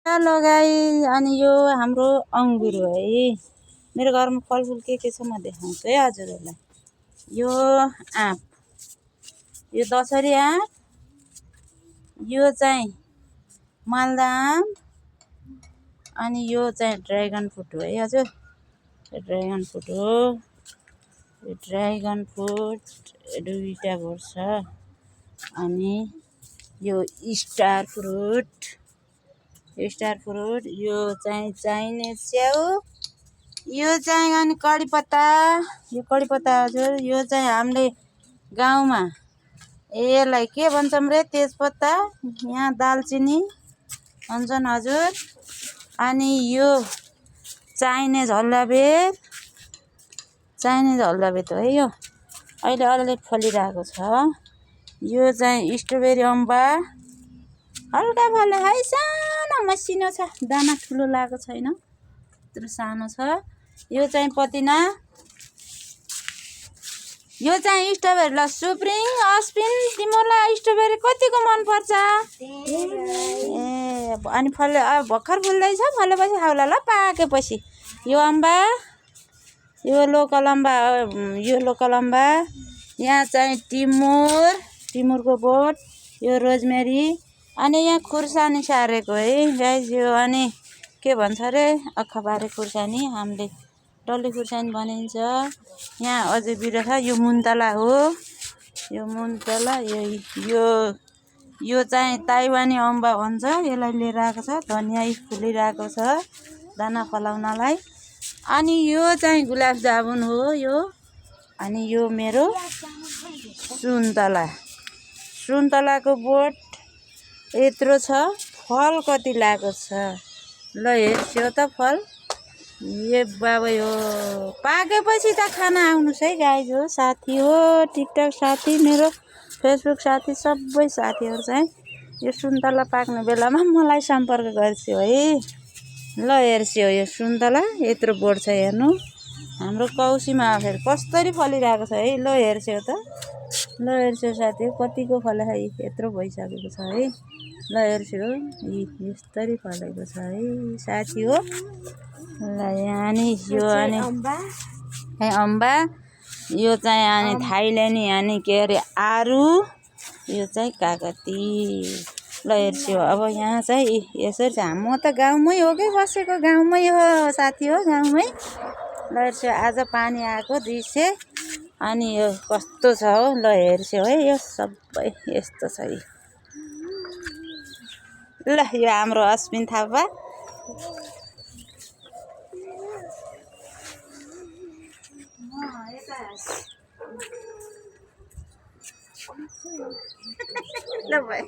Hello guys अनि यो हाम्रो अंगुर हो है। मेरो घरमा फलफुल के छ म देखाउँछु है हजुरहरुलाई। यो आँप, यो दशहरी आँप, यो चाहिँ मालदा आँप अनि यो चाहिँ ड्र्यागन फ्रुट हो है हजुर। यो ड्र्यागन फ्रुट हो। यो ड्र्यागन फ्रुट दुईटा पर्छ अनि यो स्टार फ्रुट, स्टार फ्रुट, यो चाहिँ चाइनिज स्याउ, यो चाहिँ अनि कडी पत्ता, यो कडी पत्ता हजुर। यो चाहिँ हामीले गाउँमा यसलाई के भन्छौँ रे, तेजपत्ता, यहाँ दालचिनी भन्छन् हजुर। अनि यो चाइनिज हल्दाबेर, चाइनिज हल्दाबेर हो है। यो अहिले अलिअलि फलिरहेको छ। यो चाहिँ स्ट्रबेरी अम्बा, हल्का फल्यो है, सानो मसिनो छ, दाना ठुलो लागेको छैन, यत्रो सानो छ। यो चाहिँ पतिना, यो चाहिँ स्ट्रबेरी। ल सुप्रिङ अस्पिन, तिमीलाई स्ट्रबेरी कतिको मन पर्छ? ए अनि फल्यो, अब भर्खर फुल्दैछ, फलेपछि खाउला ल पाकेपछि। यो अम्बा, यो लोकल अम्बा, यो लोकल अम्बा। यहाँ चाहिँ टिमुर, टिमुरको बोट, यो रोजमेरी अनि यहाँ खुर्सानी सारेको है गाइस। यो अनि के भन्छ रे, अखबारे खुर्सानी, हामीले डल्ले खुर्सानी भनिन्छ। यहाँ अझै बिरुवा छ, यो मुन्तला हो, यो मुन्तला। यो चाहिँ ताइवानी अम्बा भन्छ, यसलाई लिएर आएको छ। धनियाँ फुलिरहेको छ दाना फलाउनलाई। अनि यो चाहिँ गुलाब जामुन हो यो। अनि यो मेरो सुन्तला, सुन्तलाको बोट यत्रो छ। फल कति लागेको छ ल हेर्छु त फल। ये बाबा, यो पाकेपछि त खाना आउनुहोस् है गाइज। हो साथी हो, टिकटक साथी, मेरो फेसबुक साथी, सबै साथीहरू चाहिँ यो सुन्तला पाक्ने बेलामा मलाई सम्पर्क गर्छु है। ल हेर्छु यो सुन्तला यत्रो बोट छ, हेर्नु हाम्रो कौसीमा फेरि कसरी फलिरहेको छ है। ल हेर्छु त, ल हेर्छु साथी, कतिको फल्यो है, यत्रो भइसकेको छ है। ल हेर्छु यस्तरी फलेको छ है साथी हो। ल यहाँ अनि यो अनि अम्बा, यो चाहिँ अनि थाइल्यान्डी अनि के अरे आरु, यो चाहिँ कागती। ल हेर्छु अब यहाँ चाहिँ यसरी चाहिँ म त गाउँमै हो कि, बसेको गाउँमै हो साथी हो, गाउँमै। ल हेर्छु आज पानी आएको दृश्य अनि यो कस्तो छ हो। ल हेर्छु है, यो सबै यस्तो छ। ल यो हाम्रो अस्मिन थापा, ल भाइ।